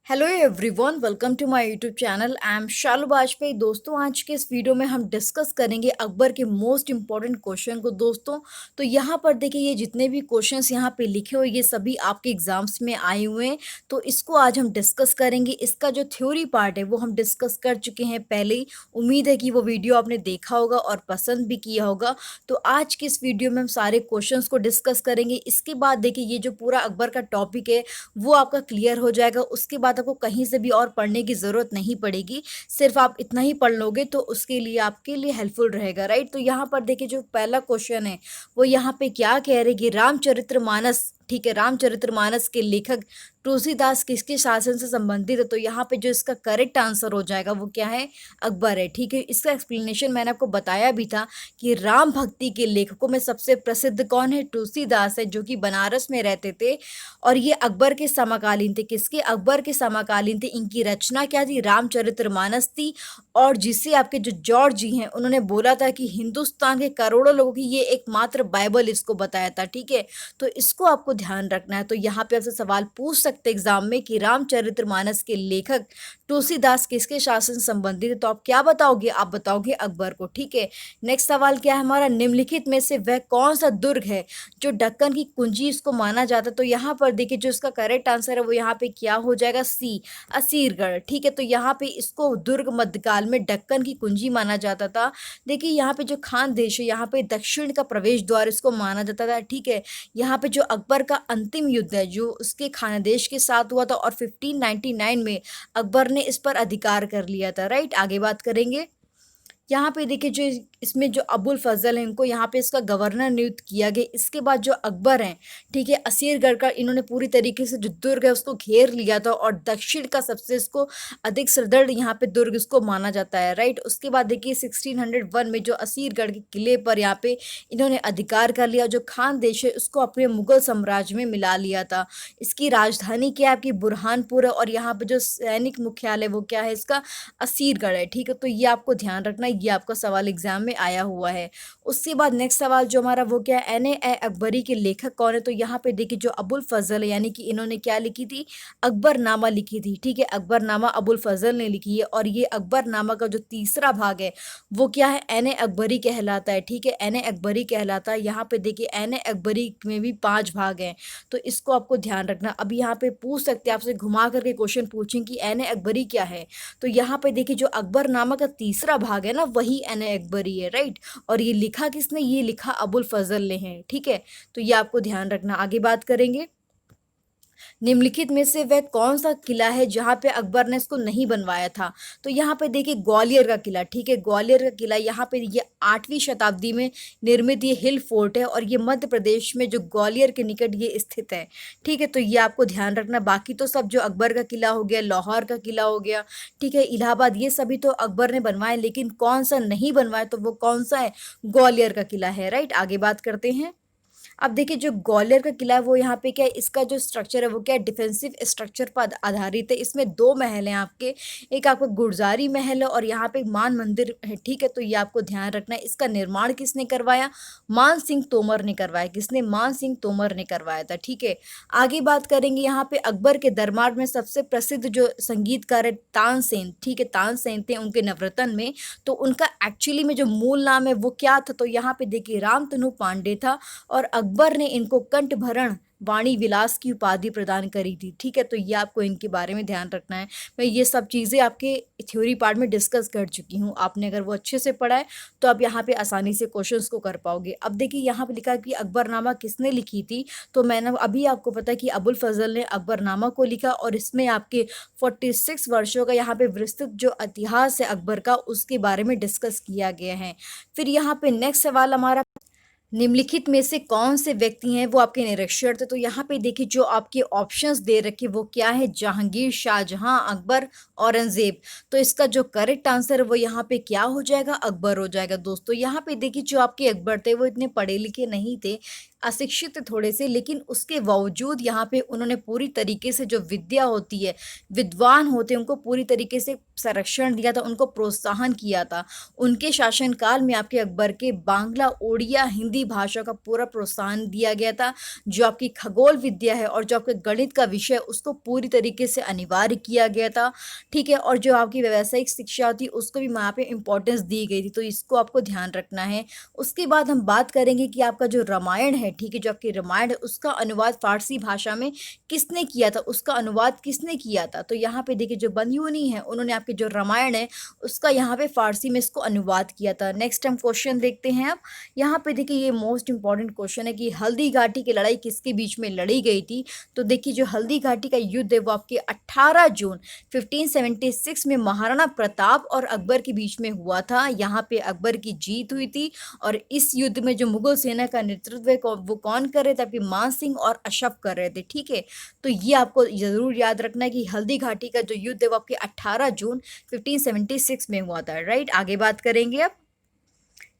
Hello everyone, welcome to my YouTube channel. I am Shalu Vajpayee. दोस्तों, आज के इस वीडियो में हम डिस्कस करेंगे अकबर के मोस्ट इंपॉर्टेंट क्वेश्चन को। दोस्तों, तो यहाँ पर देखिए, ये जितने भी क्वेश्चंस यहाँ पे लिखे हुए ये सभी आपके एग्जाम्स में आए हुए हैं। तो इसको आज हम डिस्कस करेंगे। इसका जो थ्योरी पार्ट है वो हम डिस्कस कर चुके हैं पहले ही। उम्मीद है कि वो वीडियो आपने देखा होगा और पसंद भी किया होगा। तो आज की इस वीडियो में हम सारे क्वेश्चन को डिस्कस करेंगे। इसके बाद देखिए, ये जो पूरा अकबर का टॉपिक है वो आपका क्लियर हो जाएगा। उसके बाद आपको कहीं से भी और पढ़ने की ज़रूरत नहीं पड़ेगी। सिर्फ आप इतना ही पढ़ लोगे तो उसके लिए आपके लिए हेल्पफुल रहेगा, राइट। तो यहाँ पर देखिए, जो पहला क्वेश्चन है वो यहाँ पे क्या कह रहे हैं कि रामचरितमानस, ठीक है, रामचरितमानस के लेखक तुलसीदास किसके शासन से संबंधित है। तो यहाँ पे जो इसका करेक्ट आंसर हो जाएगा वो क्या है, अकबर है, ठीक है। इसका एक्सप्लेनेशन मैंने आपको बताया भी था कि राम भक्ति के लेखकों में सबसे प्रसिद्ध कौन है, तुलसीदास है, जो कि बनारस में रहते थे और ये अकबर के समकालीन थे। किसके, अकबर के समकालीन थे। इनकी रचना क्या थी, रामचरितमानस थी। और जिसे आपके जो जॉर्ज जी हैं उन्होंने बोला था कि हिंदुस्तान के करोड़ों लोगों की ये एकमात्र बाइबल इसको बताया था, ठीक है। तो इसको आपको ध्यान रखना है। तो यहाँ पे आपसे सवाल पूछ सकते एग्जाम में कि रामचरितमानस के लेखक तुलसीदास किसके शासन से संबंधित है। तो आप क्या बताओगे, आप बताओगे अकबर को, ठीक है। नेक्स्ट सवाल क्या है हमारा, निम्नलिखित में से वह कौन सा दुर्ग है जो दक्कन की कुंजी इसको माना जाता है। तो यहाँ पर देखिए, जो इसका करेक्ट आंसर है वो यहाँ पे क्या हो जाएगा, सी, असीरगढ़, ठीक है। तो यहाँ पे इसको दुर्ग मध्यकाल में दक्कन की कुंजी माना जाता था। देखिए, यहाँ पे जो खान देश है यहाँ पे दक्षिण का प्रवेश द्वार इसको माना जाता था, ठीक है। यहाँ पे जो अकबर का अंतिम युद्ध है जो उसके खानदेश के साथ हुआ था और 1599 में अकबर ने इस पर अधिकार कर लिया था, राइट। आगे बात करेंगे। यहाँ पे देखिए, जो इसमें जो अबुल फजल है इनको यहाँ पे इसका गवर्नर नियुक्त किया गया। इसके बाद जो अकबर हैं, ठीक है, असीरगढ़ का इन्होंने पूरी तरीके से जो दुर्ग है उसको घेर लिया था और दक्षिण का सबसे इसको अधिक सुदृढ़ यहाँ पे दुर्ग इसको माना जाता है, राइट। उसके बाद देखिए 1601 में जो असीरगढ़ के किले पर यहाँ पे इन्होंने अधिकार कर लिया। जो खान देश है उसको अपने मुगल साम्राज्य में मिला लिया था। इसकी राजधानी क्या है, आपकी बुरहानपुर है। और यहाँ पे जो सैनिक मुख्यालय वो क्या है इसका, असीरगढ़ है, ठीक है। तो ये आपको ध्यान रखना है, ये आपका सवाल एग्जाम में आया हुआ है। उसके बाद नेक्स्ट सवाल जो हमारा वो क्या है, एन ए अकबरी के लेखक कौन है। तो यहाँ पे देखिए, जो अबुल फजल है यानी कि इन्होंने क्या लिखी थी, अकबरनामा लिखी थी, ठीक है। अकबरनामा अबुल फजल ने लिखी है। और ये अकबरनामा का जो तीसरा भाग है वो क्या है, एन ए अकबरी कहलाता है, ठीक है। एन ए अकबरी कहलाता है। यहाँ पे देखिए, एन ए अकबरी में भी 5 भाग हैं। तो इसको आपको ध्यान रखना। अभी यहाँ पे पूछ सकते हैं, आपसे घुमा करके क्वेश्चन पूछें कि एन ए अकबरी क्या है। तो यहाँ पे देखिए, जो अकबरनामा का तीसरा भाग है ना वही एन ए अकबरी है, राइट। और ये लिखा किसने, ये लिखा अबुल फजल ने है, ठीक है। तो ये आपको ध्यान रखना। आगे बात करेंगे, निम्नलिखित में से वह कौन सा किला है जहां पे अकबर ने इसको नहीं बनवाया था। तो यहाँ पे देखिए, ग्वालियर का किला, ठीक है। ग्वालियर का किला यहाँ पे ये 8वीं शताब्दी में निर्मित ये हिल फोर्ट है और ये मध्य प्रदेश में जो ग्वालियर के निकट ये स्थित है, ठीक है। तो ये आपको ध्यान रखना। बाकी तो सब जो अकबर का किला हो गया, लाहौर का किला हो गया, ठीक है, इलाहाबाद, ये सभी तो अकबर ने बनवाए। लेकिन कौन सा नहीं बनवाया, तो वो कौन सा है, ग्वालियर का किला है, राइट। आगे बात करते हैं। अब देखिए, जो ग्वालियर का किला है वो यहाँ पे क्या है, इसका जो स्ट्रक्चर है वो क्या है, डिफेंसिव स्ट्रक्चर पर आधारित है। इसमें 2 महल हैं आपके, एक आपका गुलजारी महल है और यहाँ पे एक मान मंदिर है, ठीक है। तो ये आपको ध्यान रखना है। इसका निर्माण किसने करवाया, मान सिंह तोमर ने करवाया। किसने, मान सिंह तोमर ने करवाया था, ठीक है। आगे बात करेंगे, यहाँ पे अकबर के दरबार में सबसे प्रसिद्ध जो संगीतकार है तानसेन, ठीक है, तानसेन थे उनके नवरत्न में। तो उनका एक्चुअली में जो मूल नाम है वो क्या था, तो यहाँ पे देखिए रामतनु पांडे था। और अकबर ने इनको कंठभरण वाणी विलास की उपाधि प्रदान करी थी, ठीक है। तो ये आपको इनके बारे में ध्यान रखना है। मैं ये सब चीज़ें आपके थ्योरी पार्ट में डिस्कस कर चुकी हूँ। आपने अगर वो अच्छे से पढ़ा है तो आप यहाँ पे आसानी से क्वेश्चंस को कर पाओगे। अब देखिए, यहाँ पे लिखा है कि अकबरनामा किसने लिखी थी। तो मैंने अभी आपको पता है कि अबुल फजल ने अकबरनामा को लिखा और इसमें आपके 46 वर्षों का यहाँ पे विस्तृत जो इतिहास है अकबर का उसके बारे में डिस्कस किया गया है। फिर यहाँ पे नेक्स्ट सवाल हमारा, निम्नलिखित में से कौन से व्यक्ति हैं वो आपके निरक्षर थे। तो यहाँ पे देखिए, जो आपके ऑप्शंस दे रखे वो क्या है, जहांगीर, शाहजहां, अकबर, औरंगजेब। तो इसका जो करेक्ट आंसर है वो यहाँ पे क्या हो जाएगा, अकबर हो जाएगा। दोस्तों, यहाँ पे देखिए, जो आपके अकबर थे वो इतने पढ़े लिखे नहीं थे। अशिक्षित थे थोड़े से, लेकिन उसके बावजूद यहाँ पे उन्होंने पूरी तरीके से जो विद्या होती है, विद्वान होते हैं, उनको पूरी तरीके से संरक्षण दिया था, उनको प्रोत्साहन किया था। उनके शासनकाल में आपके अकबर के बांग्ला, ओडिया, हिंदी भाषा का पूरा प्रोत्साहन दिया गया था। जो आपकी खगोल विद्या है और जो आपके गणित का विषय, उसको पूरी तरीके से अनिवार्य किया गया था, ठीक है। और जो आपकी व्यावसायिक शिक्षा थी, उसको भी वहाँ पे इम्पोर्टेंस दी गई थी, तो इसको आपको ध्यान रखना है। उसके बाद हम बात करेंगे कि आपका जो रामायण है, ठीक है, जो आपकी रामायण है, उसका अनुवाद फारसी भाषा में किसने किया था, उसका अनुवाद किसने किया था। तो यहाँ पे देखिए जो बंधुनी है, उन्होंने आपके जो रामायण है उसका यहाँ पे फारसी में इसको अनुवाद किया था। नेक्स्ट हम क्वेश्चन देखते हैं। अब यहाँ पे देखिए ये मोस्ट इंपॉर्टेंट क्वेश्चन है कि हल्दी घाटी की लड़ाई किसके बीच में लड़ी गई थी। तो देखिए जो हल्दी घाटी का युद्ध है वो आपके 18 जून 1576 में महाराणा प्रताप और अकबर के बीच में हुआ था। यहाँ पे अकबर की जीत हुई थी और इस युद्ध में जो मुगल सेना का नेतृत्व है वो कौन कर रहे थे, आपके मान सिंह और अशफ कर रहे थे, ठीक है। तो ये आपको जरूर याद रखना है कि हल्दी घाटी का जो युद्ध है वो आपके 18 जून 1576 में हुआ था, राइट। आगे बात करेंगे अब।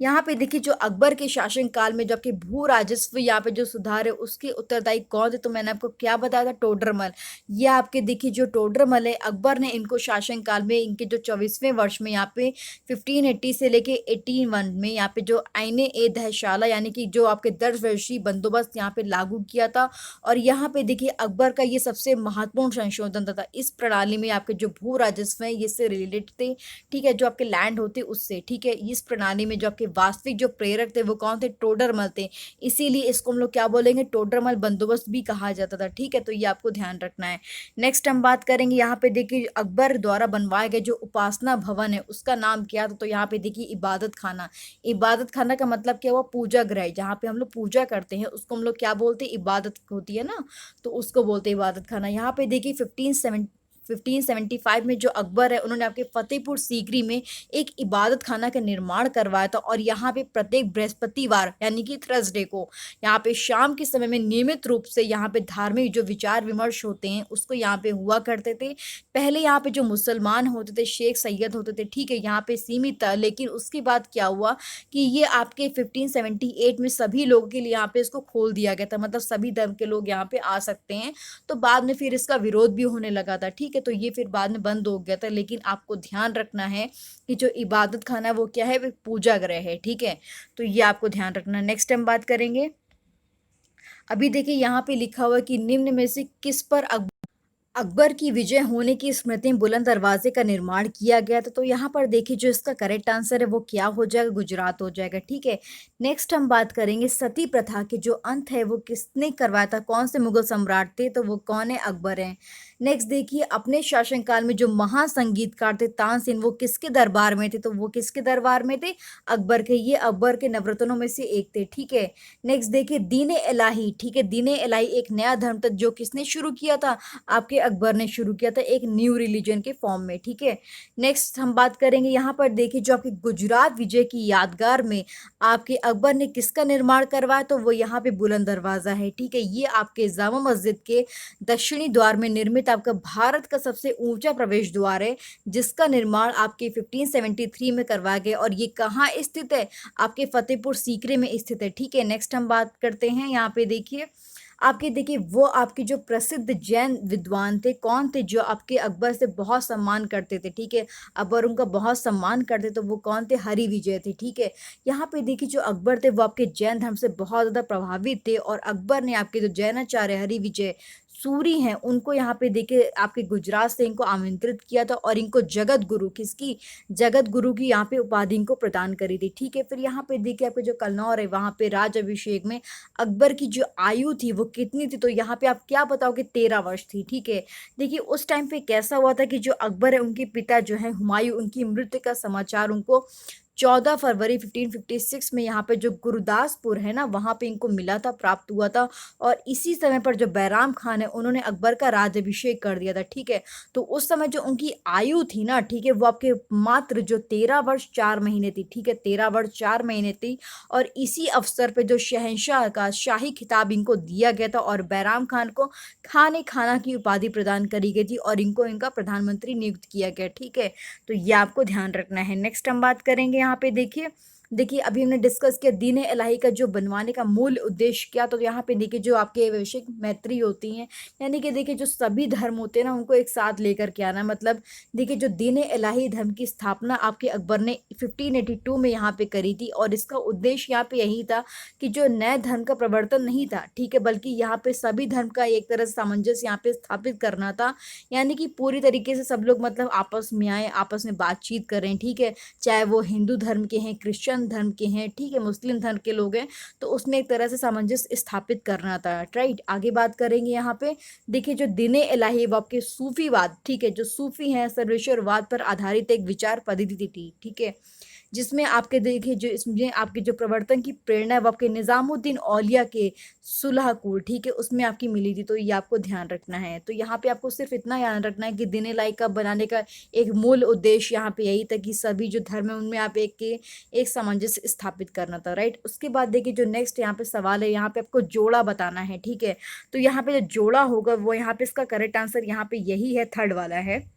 यहाँ पे देखिए जो अकबर के शासन काल में जो आपके भू राजस्व यहाँ पे जो सुधार है उसके उत्तरदायी कौन थे, तो मैंने आपको क्या बताया था, टोडरमल। ये आपके देखिए जो टोडरमल है, अकबर ने इनको शासन काल में इनके जो 24वें वर्ष में यहाँ पे 1580 से लेके 81 में यहाँ पे जो आईने ए दहशाला यानी कि जो आपके 10 वर्षीय बंदोबस्त यहाँ पे लागू किया था। और यहाँ पे देखिए अकबर का ये सबसे महत्वपूर्ण संशोधन था। इस प्रणाली में आपके जो भू राजस्व है ये इससे रिलेटेड थे, ठीक है, जो आपके लैंड होते उससे, ठीक है। इस प्रणाली में जो आपके वास्तविक जो प्रेरक थे वो कौन थे, टोडरमल थे। इसीलिए इसको हम लोग क्या बोलेंगे, टोडरमल बंदोबस्त भी कहा जाता था, ठीक है। तो ये आपको ध्यान रखना है। नेक्स्ट हम बात करेंगे यहाँ पे देखिए अकबर द्वारा बनवाए गए जो उपासना भवन है उसका नाम क्या था। तो यहाँ पे देखिए इबादत खाना। इबादत खाना का मतलब क्या हुआ, पूजा गृह, जहाँ पे हम लोग पूजा करते हैं उसको हम लोग क्या बोलते हैं, इबादत होती है ना, तो उसको बोलते हैं इबादत खाना। यहाँ पे देखिए 1575 में जो अकबर है उन्होंने आपके फतेहपुर सीकरी में एक इबादत खाना का निर्माण करवाया था। और यहाँ पे प्रत्येक बृहस्पतिवार यानी कि थर्सडे को यहाँ पे शाम के समय में नियमित रूप से यहाँ पे धार्मिक जो विचार विमर्श होते हैं उसको यहाँ पे हुआ करते थे। पहले यहाँ पे जो मुसलमान होते थे, शेख सैयद होते थे, ठीक है, यहाँ पे सीमित था। लेकिन उसके बाद क्या हुआ कि ये आपके 1578 में सभी लोगों के लिए यहाँ पे इसको खोल दिया गया था, मतलब सभी धर्म के लोग यहाँ पे आ सकते हैं। तो बाद में फिर इसका विरोध भी होने लगा था, ठीक है, तो ये फिर बाद में बंद हो गया था। लेकिन आपको ध्यान रखना है कि जो इबादत खाना है वो क्या है, वो पूजा गृह है, ठीक है। तो ये आपको ध्यान रखना है। नेक्स्ट हम बात करेंगे। अभी देखिए यहाँ पे लिखा हुआ है कि निम्न में से किस पर अकबर की विजय होने की स्मृति में बुलंद दरवाजे का निर्माण किया गया था। तो यहाँ पर देखिए जो इसका करेक्ट आंसर है वो क्या हो जाएगा, गुजरात हो जाएगा, ठीक है। नेक्स्ट हम बात करेंगे सती प्रथा के जो अंत है वो किसने करवाया था, कौन से मुगल सम्राट थे, तो वो कौन है, अकबर हैं। नेक्स्ट देखिए अपने शासनकाल में जो महासंगीतकार थे तानसेन, वो किसके दरबार में थे, तो वो किसके दरबार में थे, अकबर के। ये अकबर के नवरत्नों में से एक थे, ठीक है। नेक्स्ट देखिए दीन इलाही, ठीक है, दीन इलाही एक नया धर्म था जो किसने शुरू किया था, आपके अकबर ने शुरू किया था, एक न्यू रिलीजन के फॉर्म में, ठीक है। नेक्स्ट हम बात करेंगे यहाँ पर देखिए जो आपकी गुजरात विजय की यादगार में आपके अकबर ने किसका निर्माण करवाया, तो वो यहाँ पे बुलंद दरवाजा है, ठीक है। ये आपके जामा मस्जिद के दक्षिणी द्वार में निर्मित आपका भारत का सबसे ऊंचा प्रवेश द्वार है, जिसका निर्माण आपके 1573 में करवाया गया। और ये कहाँ स्थित है, आपके फतेहपुर सीकरी में स्थित है, ठीक है। नेक्स्ट हम बात करते हैं यहाँ पे देखिए आपके देखिए वो आपके जो प्रसिद्ध जैन विद्वान थे कौन थे, जो आपके अकबर से बहुत सम्मान करते थे, ठीक है, अकबर उनका बहुत सम्मान करते, तो वो कौन थे, हरि विजय थे, ठीक है। यहाँ पे देखिए जो अकबर थे वो आपके जैन धर्म से बहुत ज़्यादा प्रभावित थे और अकबर ने आपके जो जैनाचार्य हरि विजय सूरी हैं उनको यहाँ पे देखिए आपके गुजरात से इनको आमंत्रित किया था और इनको जगत गुरु, किसकी, जगत गुरु की यहाँ पे उपाधि इनको प्रदान करी थी, ठीक है। फिर यहाँ पे देखिए आपके जो कन्नौर है वहाँ पे राज अभिषेक में अकबर की जो आयु थी वो कितनी थी, तो यहाँ पे आप क्या बताओगे, 13 वर्ष थी, ठीक है। देखिए उस टाइम पे कैसा हुआ था कि जो अकबर है उनके पिता जो है हुमायूं, उनकी मृत्यु का समाचार उनको 14 फरवरी 1556 में यहाँ पे जो गुरदासपुर है ना वहाँ पे इनको मिला था, प्राप्त हुआ था। और इसी समय पर जो बैराम खान है उन्होंने अकबर का राज्याभिषेक कर दिया था, ठीक है। तो उस समय जो उनकी आयु थी ना, ठीक है, वो आपके मात्र जो 13 वर्ष 4 महीने थी, ठीक है, 13 वर्ष 4 महीने थी। और इसी अवसर पे जो शहंशाह का शाही खिताब इनको दिया गया था और बैराम खान को खाने खाना की उपाधि प्रदान करी गई थी और इनको इनका प्रधानमंत्री नियुक्त किया गया, ठीक है। तो ये आपको ध्यान रखना है। नेक्स्ट हम बात करेंगे यहाँ पे देखिए देखिए अभी हमने डिस्कस किया दीन इलाही का जो बनवाने का मूल उद्देश्य क्या, तो यहाँ पे देखिए जो आपके वैश्विक मैत्री होती हैं, यानी कि देखिए जो सभी धर्म होते हैं ना उनको एक साथ लेकर के आना, मतलब देखिए जो दीन इलाही धर्म की स्थापना आपके अकबर ने 1582 में यहाँ पे करी थी, और इसका उद्देश्य यहाँ पे यही था कि जो नए धर्म का प्रवर्तन नहीं था, ठीक है, बल्कि यहाँ पे सभी धर्म का एक तरह से सामंजस्य यहाँ पे स्थापित करना था। यानी कि पूरी तरीके से सब लोग मतलब आपस में आए, आपस में बातचीत करें, ठीक है, चाहे वो हिंदू धर्म के हैं, क्रिश्चियन धर्म के हैं, ठीक है, मुस्लिम धर्म के लोग हैं, तो उसमें एक तरह से सामंजस्य स्थापित करना था, राइट। आगे बात करेंगे यहाँ पे, देखिए जो दीन इलाही वो आपके सूफीवाद, ठीक है, जो सूफी हैं सर्वेश्वरवाद पर आधारित एक विचार पद्धति थी, ठीक है, जिसमें आपके देखिए जो इसमें आपके जो प्रवर्तन की प्रेरणा है वो आपके निजामुद्दीन औलिया के सुलहकुल, ठीक है, उसमें आपकी मिली थी, तो ये आपको ध्यान रखना है। तो यहाँ पे आपको सिर्फ इतना ध्यान रखना है कि दीन इलाही का बनाने का एक मूल उद्देश्य यहाँ पे यही था कि सभी जो धर्म है उनमें आप एक सामंजस्य स्थापित करना था, राइट। उसके बाद देखिए जो नेक्स्ट यहाँ पे सवाल है, यहाँ पे आपको जोड़ा बताना है, ठीक है, तो यहाँ पे जो जोड़ा होगा वो यहाँ पे इसका करेक्ट आंसर यहाँ पे यही है, थर्ड वाला है,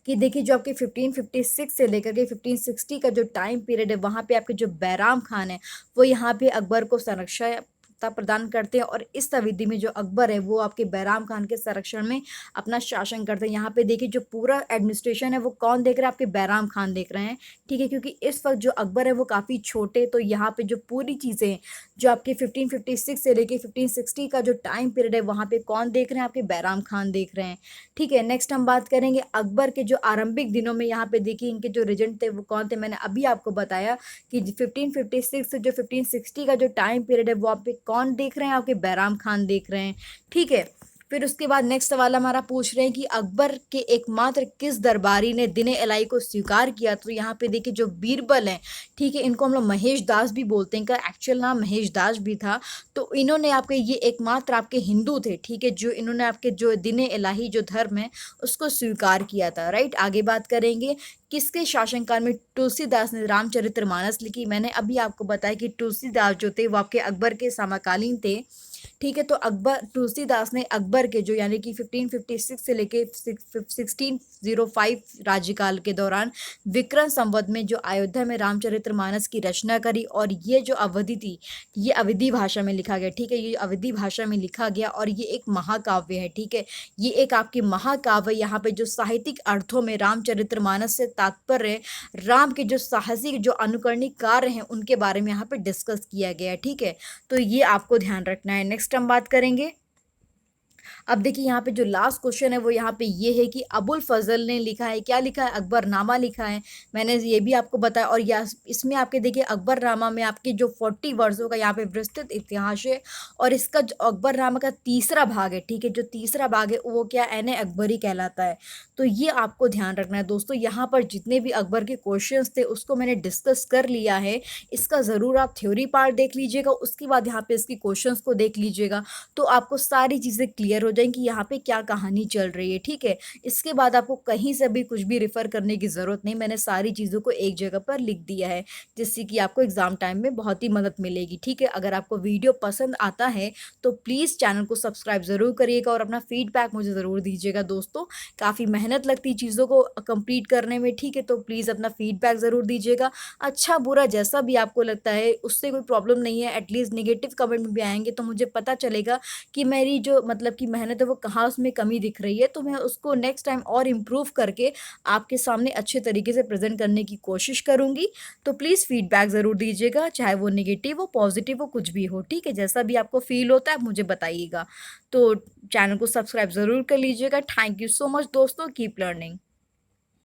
कि देखिए जो आपके 1556 से लेकर के 1560 का जो टाइम पीरियड है वहाँ पे आपके जो बैराम खान है वो यहाँ पे अकबर को संरक्षण प्रदान करते हैं, और इस अवधि में जो अकबर है वो आपके बैराम खान के संरक्षण में अपना शासन करते हैं। यहाँ पे देखिए जो पूरा एडमिनिस्ट्रेशन है वो कौन देख रहा है, आपके बैराम खान देख रहे हैं, ठीक है, क्योंकि इस वक्त जो अकबर है वो काफ़ी छोटे, तो यहाँ पे जो पूरी चीज़ें जो आपके 1556 से लेके 1560 का जो टाइम पीरियड है वहाँ पे कौन देख रहे हैं, आपके बैराम खान देख रहे हैं, ठीक है। नेक्स्ट हम बात करेंगे अकबर के जो आरंभिक दिनों में, यहाँ पे देखिए इनके जो रेजेंट थे वो कौन थे, मैंने अभी आपको बताया कि 1556 से जो 1560 का जो टाइम पीरियड है वो आप पे कौन देख रहे हैं, आपके बैराम खान देख रहे हैं, ठीक है। फिर उसके बाद नेक्स्ट सवाल हमारा पूछ रहे हैं कि अकबर के एकमात्र किस दरबारी ने दीन इलाही को स्वीकार किया, तो यहाँ पे देखिए जो बीरबल हैं, ठीक है, इनको हम लोग महेश दास भी बोलते हैं, इनका एक्चुअल नाम महेश दास भी था, तो इन्होंने आपके ये एकमात्र आपके हिंदू थे, ठीक है, जो इन्होंने आपके जो दीन इलाही जो धर्म है उसको स्वीकार किया था, राइट। आगे बात करेंगे किसके शासनकाल में तुलसीदास ने रामचरितमानस लिखी, मैंने अभी आपको बताया कि तुलसीदास जो थे वो आपके अकबर के समकालीन थे, ठीक है, तो अकबर तुलसीदास ने अकबर के जो यानी कि 1556 से लेके 1605 राज्यकाल के दौरान विक्रम संवत में जो अयोध्या में रामचरितमानस की रचना करी, और ये जो अवधि थी ये अवधी भाषा में लिखा गया, ठीक है, ये अवधी भाषा में लिखा गया और ये एक महाकाव्य है, ठीक है, ये एक आपकी महाकाव्य। यहाँ पे जो साहित्यिक अर्थों में रामचरितमानस से तात्पर्य राम के जो साहसिक जो अनुकरणीय कार्य हैं उनके बारे में यहाँ पे डिस्कस किया गया है, ठीक है, तो ये आपको ध्यान रखना है। नेक्स्ट हम बात करेंगे, अब देखिए यहाँ पे जो लास्ट क्वेश्चन है वो यहाँ पे ये है कि अबुल फजल ने लिखा है, क्या लिखा है, अकबरनामा लिखा है, मैंने ये भी आपको बताया, और या इसमें आपके देखिए अकबरनामा में आपके जो 40 वर्षों का यहाँ पे विस्तृत इतिहास है, और इसका जो अकबरनामा का तीसरा भाग है, ठीक है, जो तीसरा भाग है वो क्या एन अकबरी कहलाता है, तो ये आपको ध्यान रखना है दोस्तों। यहाँ पर जितने भी अकबर के क्वेश्चंस थे उसको मैंने डिस्कस कर लिया है, इसका ज़रूर आप थ्योरी पार्ट देख लीजिएगा, उसके बाद यहाँ पे इसकी क्वेश्चंस को देख लीजिएगा, तो आपको सारी चीज़ें क्लियर हो जाएंगी कि यहाँ पे क्या कहानी चल रही है, ठीक है। इसके बाद आपको कहीं से भी कुछ भी रेफर करने की ज़रूरत नहीं, मैंने सारी चीज़ों को एक जगह पर लिख दिया है, जिससे कि आपको एग्ज़ाम टाइम में बहुत ही मदद मिलेगी, ठीक है। अगर आपको वीडियो पसंद आता है तो प्लीज़ चैनल को सब्सक्राइब ज़रूर करिएगा और अपना फीडबैक मुझे ज़रूर दीजिएगा दोस्तों, काफ़ी मेहनत लगती है चीज़ों को कंप्लीट करने में, ठीक है, तो प्लीज़ अपना फीडबैक ज़रूर दीजिएगा, अच्छा बुरा जैसा भी आपको लगता है, उससे कोई प्रॉब्लम नहीं है, एटलीस्ट नेगेटिव कमेंट में भी आएंगे तो मुझे पता चलेगा कि मेरी जो मतलब कि मेहनत है वो कहाँ उसमें कमी दिख रही है, तो मैं उसको नेक्स्ट टाइम और इम्प्रूव करके आपके सामने अच्छे तरीके से प्रेजेंट करने की कोशिश करूँगी। तो प्लीज़ फीडबैक ज़रूर दीजिएगा, चाहे वो नेगेटिव हो पॉजिटिव हो कुछ भी हो, ठीक है, जैसा भी आपको फील होता है आप मुझे बताइएगा। तो चैनल को सब्सक्राइब ज़रूर कर लीजिएगा। थैंक यू सो मच दोस्तों, कीप लर्निंग।